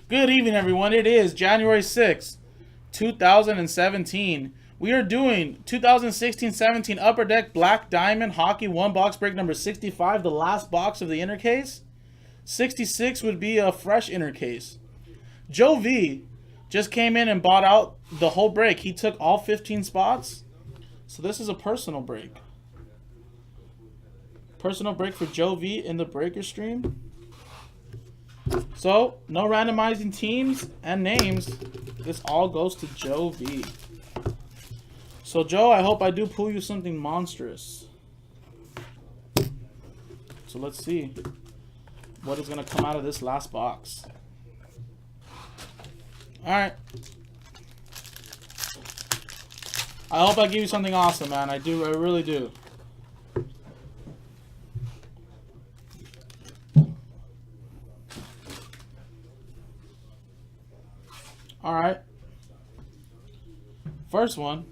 Good evening, everyone. It is January 6th, 2017. We are doing 2016-17 Upper Deck Black Diamond Hockey 1 box break number 65, the last box of the inner case. 66 would be a fresh inner case. Joe V just came in and bought out the whole break. He took all 15 spots. So this is a personal break. Personal break for Joe V in the breaker stream. So, no randomizing teams and names. This all goes to Joe V. So, Joe, I hope I do pull you something monstrous. So, let's see what is going to come out of this last box. Alright. I hope I give you something awesome, man. I really do. Alright. First one.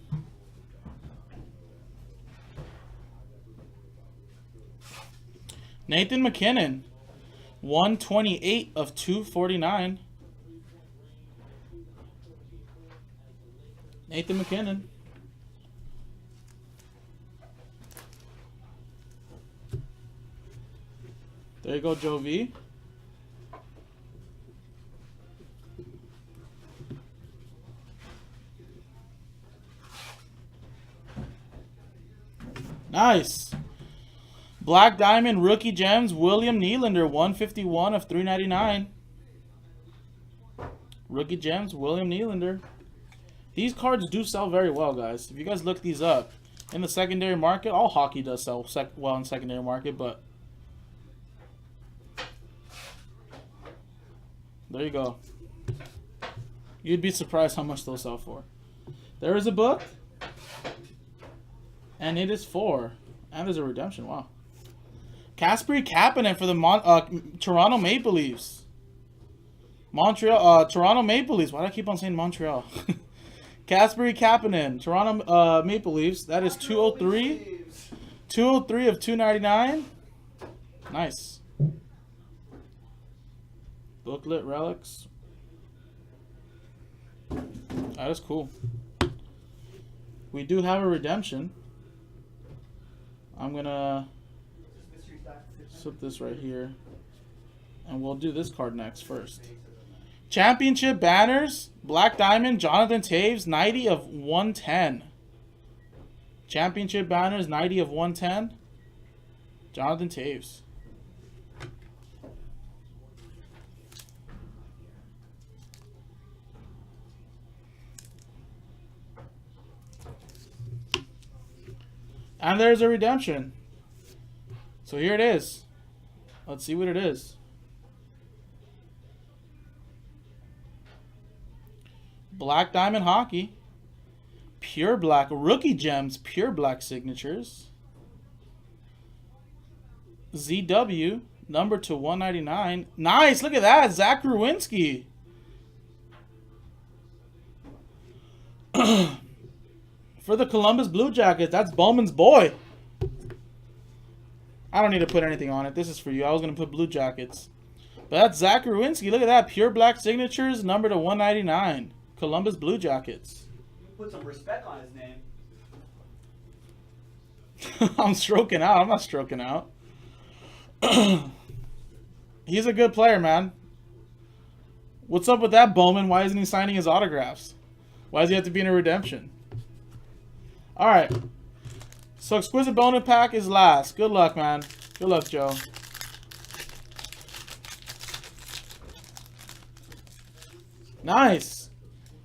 Nathan McKinnon. 128 of 249. Nathan McKinnon. There you go, Joe V. Nice. Black Diamond Rookie Gems, William Nylander, 151 of 399. Rookie Gems, William Nylander. These cards do sell very well, guys. If you guys look these up, in the secondary market, all hockey does sell well in secondary market, but there you go. You'd be surprised how much they'll sell for. There is a book. And it is 4. And there's a redemption. Wow. Jaspy Kapanen for the Toronto Maple Leafs. Toronto Maple Leafs. Why do I keep on saying Montreal? Jaspy Kapanen, Toronto Maple Leafs. That is 203. 203 of 299. Nice. Booklet relics. That is cool. We do have a redemption. I'm gonna slip this right here, and we'll do this card next first. Championship banners, Black Diamond, Jonathan Toews, 90 of 110. Championship banners, 90 of 110. Jonathan Toews. And there's a redemption. So here it is. Let's see what it is. Black Diamond Hockey. Pure Black. Rookie Gems. Pure Black signatures. ZW. Number to 199. Nice. Look at that. Zach Rowinski. For the Columbus Blue Jackets, that's Bowman's boy. I don't need to put anything on it. This is for you. I was going to put Blue Jackets. But that's Zach Rowinski. Look at that. Pure black signatures, number to 199. Columbus Blue Jackets. Put some respect on his name. I'm stroking out. I'm not stroking out. He's a good player, man. What's up with that, Bowman? Why isn't he signing his autographs? Why does he have to be in a redemption? Alright. So Exquisite Bonus Pack is last. Good luck, man. Good luck, Joe. Nice.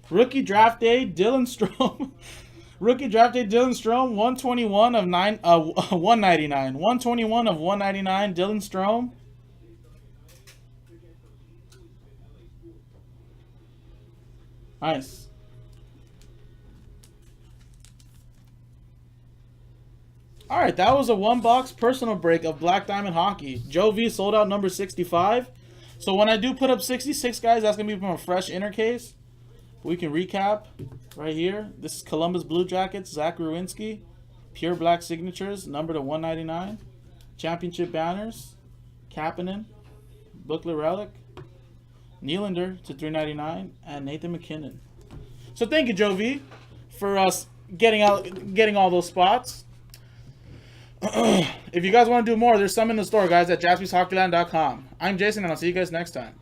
Rookie Draft Day, Dylan Strome. Rookie Draft Day, Dylan Strome, 121 of 199. 121 of 199, Dylan Strome. Nice. Alright, that was a 1-box personal break of Black Diamond Hockey. Joe V sold out number 65. So when I do put up 66, guys, that's going to be from a fresh inner case. We can recap right here. This is Columbus Blue Jackets, Zach Rowinski. Pure black signatures, number to 199. Championship banners, Kapanen, booklet relic. Nylander to 399, and Nathan McKinnon. So thank you, Joe V, for us getting all those spots. If you guys want to do more, there's some in the store, guys, at jaspyshockeyland.com. I'm Jason, and I'll see you guys next time.